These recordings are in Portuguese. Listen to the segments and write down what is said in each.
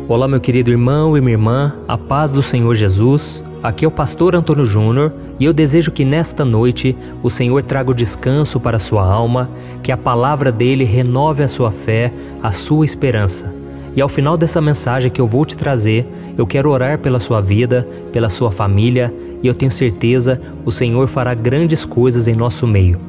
Olá, meu querido irmão e minha irmã, a paz do Senhor Jesus. Aqui é o pastor Antônio Júnior e eu desejo que nesta noite o Senhor traga o descanso para a sua alma, que a palavra dele renove a sua fé, a sua esperança. E ao final dessa mensagem que eu vou te trazer, eu quero orar pela sua vida, pela sua família, e eu tenho certeza o Senhor fará grandes coisas em nosso meio.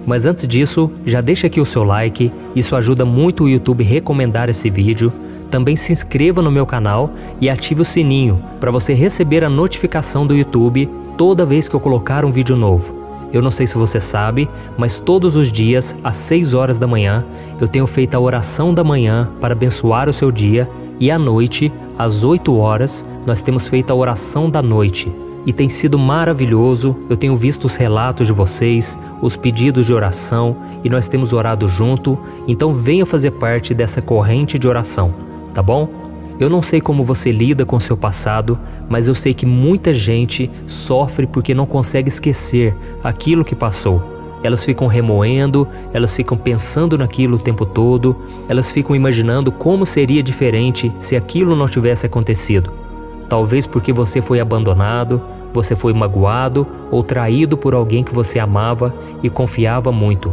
Mas antes disso, já deixa aqui o seu like, isso ajuda muito o YouTube recomendar esse vídeo. Também se inscreva no meu canal e ative o sininho para você receber a notificação do YouTube toda vez que eu colocar um vídeo novo. Eu não sei se você sabe, mas todos os dias, às 6 horas da manhã, eu tenho feito a oração da manhã para abençoar o seu dia, e à noite, às 8 horas, nós temos feito a oração da noite. E tem sido maravilhoso, eu tenho visto os relatos de vocês, os pedidos de oração, e nós temos orado junto, então venha fazer parte dessa corrente de oração, tá bom? Eu não sei como você lida com seu passado, mas eu sei que muita gente sofre porque não consegue esquecer aquilo que passou. Elas ficam remoendo, elas ficam pensando naquilo o tempo todo, elas ficam imaginando como seria diferente se aquilo não tivesse acontecido. Talvez porque você foi abandonado, você foi magoado ou traído por alguém que você amava e confiava muito.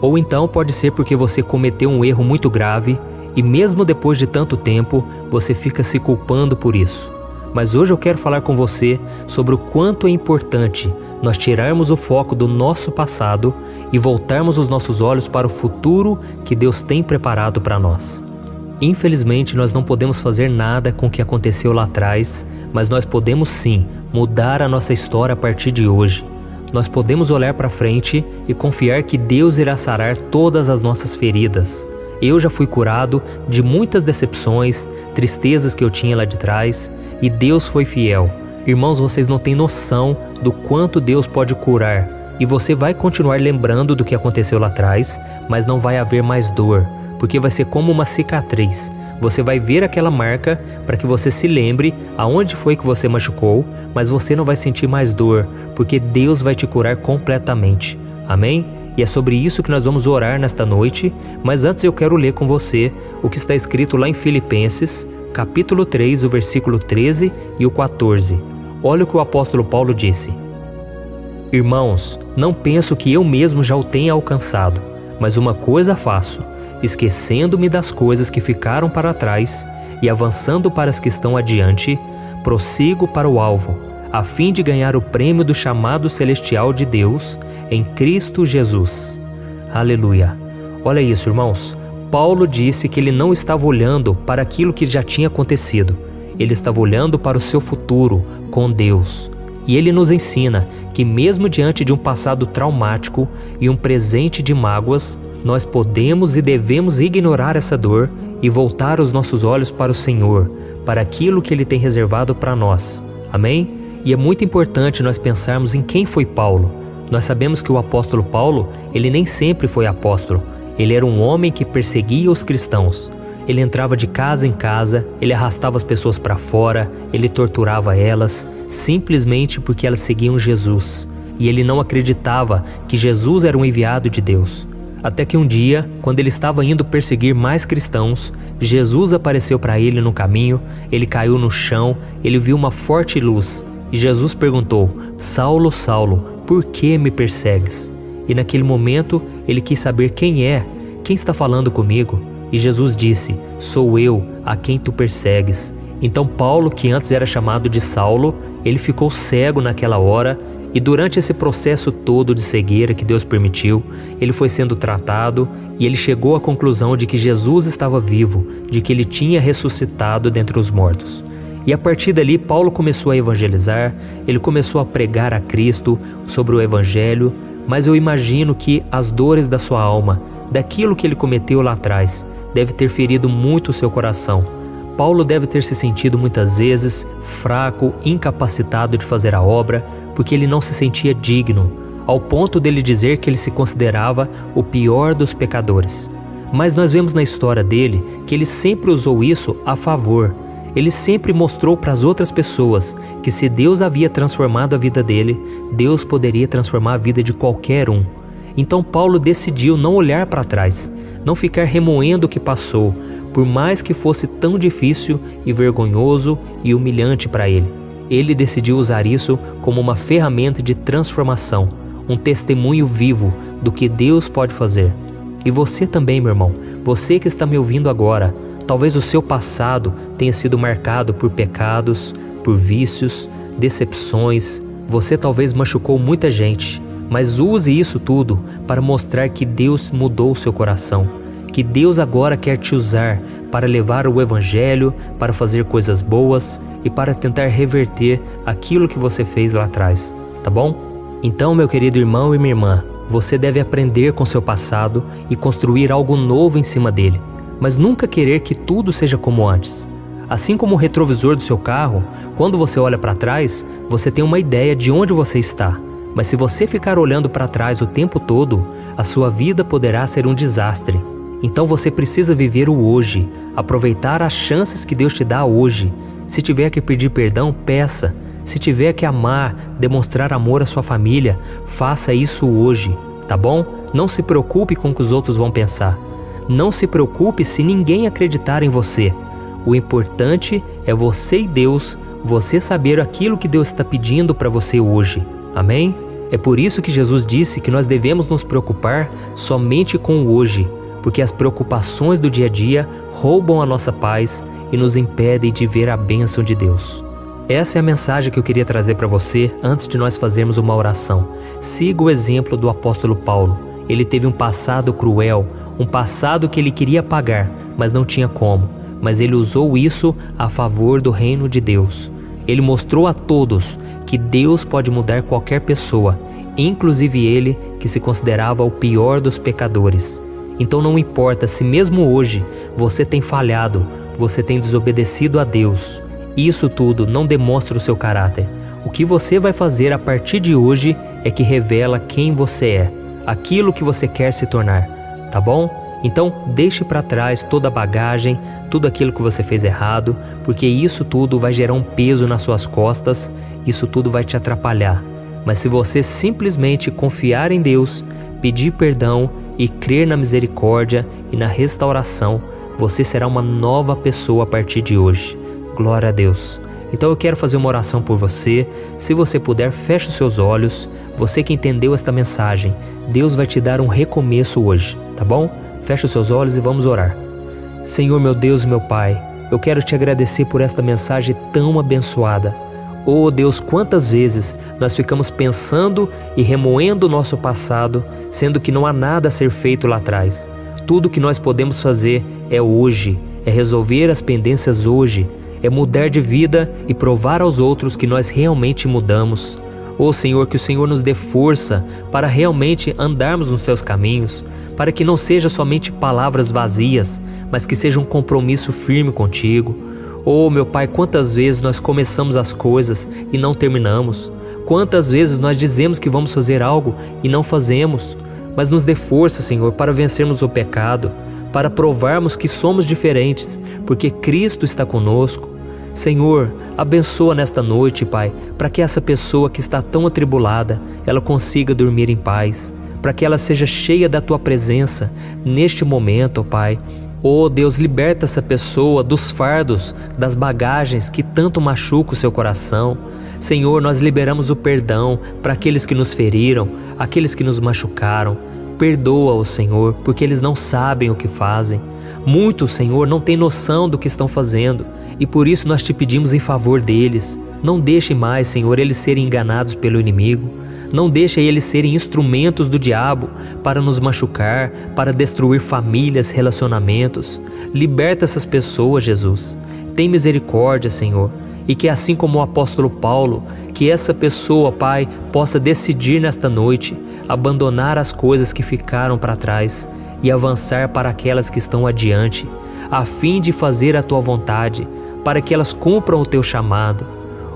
Ou então pode ser porque você cometeu um erro muito grave e mesmo depois de tanto tempo, você fica se culpando por isso. Mas hoje eu quero falar com você sobre o quanto é importante nós tirarmos o foco do nosso passado e voltarmos os nossos olhos para o futuro que Deus tem preparado para nós. Infelizmente, nós não podemos fazer nada com o que aconteceu lá atrás, mas nós podemos sim mudar a nossa história a partir de hoje. Nós podemos olhar para frente e confiar que Deus irá sarar todas as nossas feridas. Eu já fui curado de muitas decepções, tristezas que eu tinha lá de trás, e Deus foi fiel. Irmãos, vocês não têm noção do quanto Deus pode curar. E você vai continuar lembrando do que aconteceu lá atrás, mas não vai haver mais dor, porque vai ser como uma cicatriz. Você vai ver aquela marca para que você se lembre aonde foi que você machucou, mas você não vai sentir mais dor, porque Deus vai te curar completamente. Amém? E é sobre isso que nós vamos orar nesta noite, mas antes eu quero ler com você o que está escrito lá em Filipenses, capítulo 3, o versículo 13 e o 14. Olha o que o apóstolo Paulo disse. Irmãos, não penso que eu mesmo já o tenha alcançado, mas uma coisa faço, esquecendo-me das coisas que ficaram para trás e avançando para as que estão adiante, prossigo para o alvo, a fim de ganhar o prêmio do chamado celestial de Deus em Cristo Jesus. Aleluia! Olha isso, irmãos. Paulo disse que ele não estava olhando para aquilo que já tinha acontecido. Ele estava olhando para o seu futuro com Deus. E ele nos ensina que mesmo diante de um passado traumático e um presente de mágoas, nós podemos e devemos ignorar essa dor e voltar os nossos olhos para o Senhor, para aquilo que Ele tem reservado para nós. Amém? E é muito importante nós pensarmos em quem foi Paulo. Nós sabemos que o apóstolo Paulo, ele nem sempre foi apóstolo. Ele era um homem que perseguia os cristãos. Ele entrava de casa em casa, ele arrastava as pessoas para fora, ele torturava elas, simplesmente porque elas seguiam Jesus. E ele não acreditava que Jesus era um enviado de Deus. Até que um dia, quando ele estava indo perseguir mais cristãos, Jesus apareceu para ele no caminho, ele caiu no chão, ele viu uma forte luz, e Jesus perguntou: Saulo, Saulo, por que me persegues? E naquele momento, ele quis saber quem está falando comigo? E Jesus disse: sou eu, a quem tu persegues. Então Paulo, que antes era chamado de Saulo, ele ficou cego naquela hora, e durante esse processo todo de cegueira que Deus permitiu, ele foi sendo tratado e ele chegou à conclusão de que Jesus estava vivo, de que ele tinha ressuscitado dentre os mortos. E a partir dali, Paulo começou a evangelizar, ele começou a pregar a Cristo sobre o Evangelho, mas eu imagino que as dores da sua alma, daquilo que ele cometeu lá atrás, deve ter ferido muito o seu coração. Paulo deve ter se sentido muitas vezes fraco, incapacitado de fazer a obra, porque ele não se sentia digno, ao ponto dele dizer que ele se considerava o pior dos pecadores. Mas nós vemos na história dele que ele sempre usou isso a favor. Ele sempre mostrou para as outras pessoas que se Deus havia transformado a vida dele, Deus poderia transformar a vida de qualquer um. Então Paulo decidiu não olhar para trás, não ficar remoendo o que passou, por mais que fosse tão difícil e vergonhoso e humilhante para ele. Ele decidiu usar isso como uma ferramenta de transformação, um testemunho vivo do que Deus pode fazer. E você também, meu irmão, você que está me ouvindo agora, talvez o seu passado tenha sido marcado por pecados, por vícios, decepções. Você talvez machucou muita gente, mas use isso tudo para mostrar que Deus mudou o seu coração, que Deus agora quer te usar para levar o Evangelho, para fazer coisas boas e para tentar reverter aquilo que você fez lá atrás, tá bom? Então, meu querido irmão e minha irmã, você deve aprender com seu passado e construir algo novo em cima dele, mas nunca querer que tudo seja como antes. Assim como o retrovisor do seu carro, quando você olha para trás, você tem uma ideia de onde você está. Mas se você ficar olhando para trás o tempo todo, a sua vida poderá ser um desastre. Então você precisa viver o hoje, aproveitar as chances que Deus te dá hoje. Se tiver que pedir perdão, peça. Se tiver que amar, demonstrar amor à sua família, faça isso hoje, tá bom? Não se preocupe com o que os outros vão pensar. Não se preocupe se ninguém acreditar em você. O importante é você e Deus, você saber aquilo que Deus está pedindo para você hoje. Amém? É por isso que Jesus disse que nós devemos nos preocupar somente com o hoje, porque as preocupações do dia a dia roubam a nossa paz e nos impedem de ver a bênção de Deus. Essa é a mensagem que eu queria trazer para você antes de nós fazermos uma oração. Siga o exemplo do apóstolo Paulo. Ele teve um passado cruel, um passado que ele queria apagar, mas não tinha como. Mas ele usou isso a favor do reino de Deus. Ele mostrou a todos que Deus pode mudar qualquer pessoa, inclusive ele que se considerava o pior dos pecadores. Então não importa se mesmo hoje você tem falhado, você tem desobedecido a Deus. Isso tudo não demonstra o seu caráter. O que você vai fazer a partir de hoje é que revela quem você é, aquilo que você quer se tornar, tá bom? Então deixe para trás toda a bagagem, tudo aquilo que você fez errado, porque isso tudo vai gerar um peso nas suas costas, isso tudo vai te atrapalhar. Mas se você simplesmente confiar em Deus, pedir perdão e crer na misericórdia e na restauração, você será uma nova pessoa a partir de hoje. Glória a Deus. Então eu quero fazer uma oração por você. Se você puder, feche os seus olhos. Você que entendeu esta mensagem, Deus vai te dar um recomeço hoje, tá bom? Feche os seus olhos e vamos orar. Senhor, meu Deus e meu Pai, eu quero te agradecer por esta mensagem tão abençoada. Oh Deus, quantas vezes nós ficamos pensando e remoendo o nosso passado, sendo que não há nada a ser feito lá atrás. Tudo que nós podemos fazer é hoje, é resolver as pendências hoje, é mudar de vida e provar aos outros que nós realmente mudamos. Oh Senhor, que o Senhor nos dê força para realmente andarmos nos teus caminhos, para que não seja somente palavras vazias, mas que seja um compromisso firme contigo. Oh meu Pai, quantas vezes nós começamos as coisas e não terminamos? Quantas vezes nós dizemos que vamos fazer algo e não fazemos? Mas nos dê força, Senhor, para vencermos o pecado, para provarmos que somos diferentes, porque Cristo está conosco. Senhor, abençoa nesta noite, Pai, para que essa pessoa que está tão atribulada, ela consiga dormir em paz, para que ela seja cheia da Tua presença neste momento, ó Pai. Oh Deus, liberta essa pessoa dos fardos, das bagagens que tanto machucam o seu coração. Senhor, nós liberamos o perdão para aqueles que nos feriram, aqueles que nos machucaram. Perdoa-os, Senhor, porque eles não sabem o que fazem. Muitos, Senhor, não têm noção do que estão fazendo, e por isso nós te pedimos em favor deles. Não deixe mais, Senhor, eles serem enganados pelo inimigo. Não deixe eles serem instrumentos do diabo para nos machucar, para destruir famílias, relacionamentos. Liberta essas pessoas, Jesus. Tem misericórdia, Senhor. E que assim como o apóstolo Paulo, que essa pessoa, Pai, possa decidir nesta noite abandonar as coisas que ficaram para trás e avançar para aquelas que estão adiante, a fim de fazer a Tua vontade, para que elas cumpram o Teu chamado.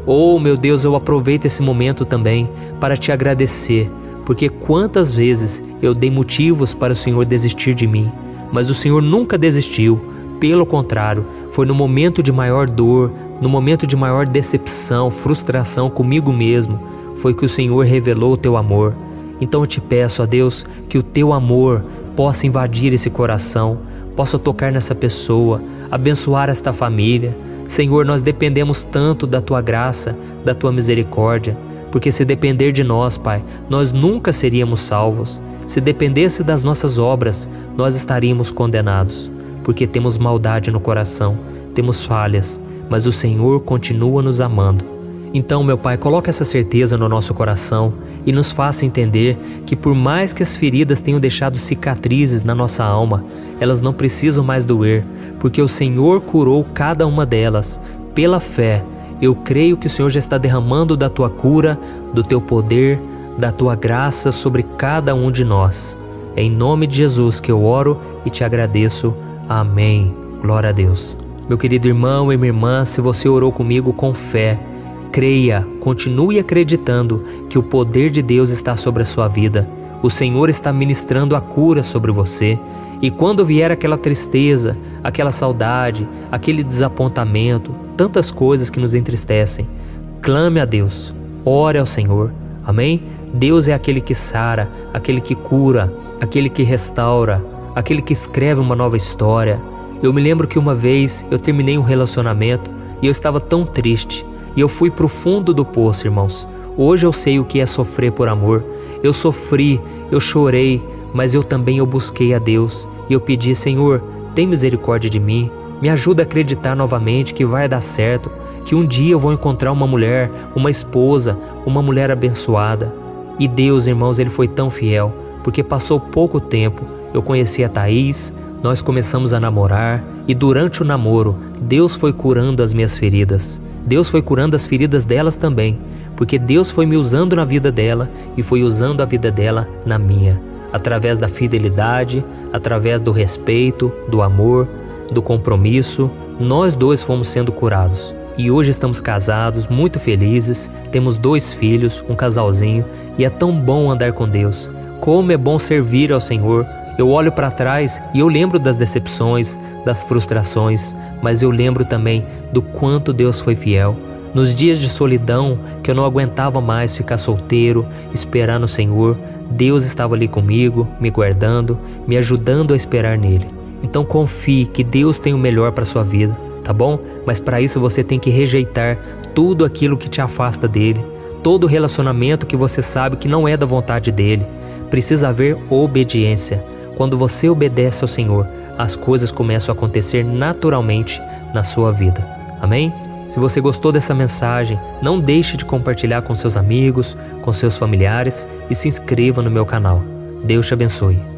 Oh, meu Deus, eu aproveito esse momento também para Te agradecer, porque quantas vezes eu dei motivos para o Senhor desistir de mim, mas o Senhor nunca desistiu. Pelo contrário, foi no momento de maior dor, no momento de maior decepção, frustração comigo mesmo, foi que o Senhor revelou o Teu amor. Então eu te peço, ó Deus, que o Teu amor possa invadir esse coração, possa tocar nessa pessoa, abençoar esta família. Senhor, nós dependemos tanto da Tua graça, da Tua misericórdia, porque se depender de nós, Pai, nós nunca seríamos salvos. Se dependesse das nossas obras, nós estaríamos condenados, porque temos maldade no coração, temos falhas, mas o Senhor continua nos amando. Então, meu Pai, coloca essa certeza no nosso coração e nos faça entender que por mais que as feridas tenham deixado cicatrizes na nossa alma, elas não precisam mais doer, porque o Senhor curou cada uma delas. Pela fé, eu creio que o Senhor já está derramando da Tua cura, do Teu poder, da Tua graça sobre cada um de nós. É em nome de Jesus que eu oro e te agradeço. Amém. Glória a Deus. Meu querido irmão e minha irmã, se você orou comigo com fé, creia, continue acreditando que o poder de Deus está sobre a sua vida. O Senhor está ministrando a cura sobre você. E quando vier aquela tristeza, aquela saudade, aquele desapontamento, tantas coisas que nos entristecem, clame a Deus, ore ao Senhor. Amém? Deus é aquele que sara, aquele que cura, aquele que restaura, aquele que escreve uma nova história. Eu me lembro que uma vez eu terminei um relacionamento e eu estava tão triste. E eu fui para o fundo do poço, irmãos. Hoje eu sei o que é sofrer por amor. Eu sofri, eu chorei, mas eu busquei a Deus. E eu pedi, Senhor, tem misericórdia de mim. Me ajuda a acreditar novamente que vai dar certo. Que um dia eu vou encontrar uma mulher, uma esposa, uma mulher abençoada. E Deus, irmãos, Ele foi tão fiel. Porque passou pouco tempo, eu conheci a Thaís, nós começamos a namorar. E durante o namoro, Deus foi curando as minhas feridas. Deus foi curando as feridas delas também, porque Deus foi me usando na vida dela e foi usando a vida dela na minha, através da fidelidade, através do respeito, do amor, do compromisso. Nós dois fomos sendo curados e hoje estamos casados, muito felizes, temos 2 filhos, um casalzinho, e é tão bom andar com Deus. Como é bom servir ao Senhor. Eu olho para trás e eu lembro das decepções, das frustrações, mas eu lembro também do quanto Deus foi fiel. Nos dias de solidão, que eu não aguentava mais ficar solteiro, esperar no Senhor, Deus estava ali comigo, me guardando, me ajudando a esperar nele. Então confie que Deus tem o melhor para sua vida, tá bom? Mas para isso você tem que rejeitar tudo aquilo que te afasta dele, todo relacionamento que você sabe que não é da vontade dele. Precisa haver obediência. Quando você obedece ao Senhor, as coisas começam a acontecer naturalmente na sua vida. Amém? Se você gostou dessa mensagem, não deixe de compartilhar com seus amigos, com seus familiares e se inscreva no meu canal. Deus te abençoe.